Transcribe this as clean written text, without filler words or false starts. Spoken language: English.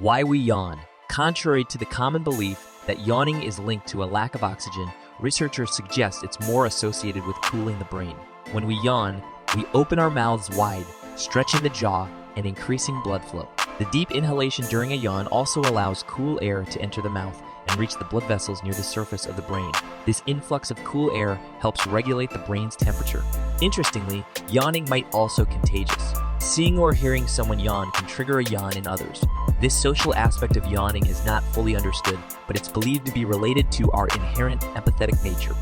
Why we yawn. Contrary to the common belief that yawning is linked to a lack of oxygen, researchers suggest it's more associated with cooling the brain. When we yawn, we open our mouths wide, stretching the jaw and increasing blood flow. The deep inhalation during a yawn also allows cool air to enter the mouth and reach the blood vessels near the surface of the brain. This influx of cool air helps regulate the brain's temperature. Interestingly, yawning might also be contagious. Seeing or hearing someone yawn can trigger a yawn in others. This social aspect of yawning is not fully understood, but it's believed to be related to our inherent empathetic nature.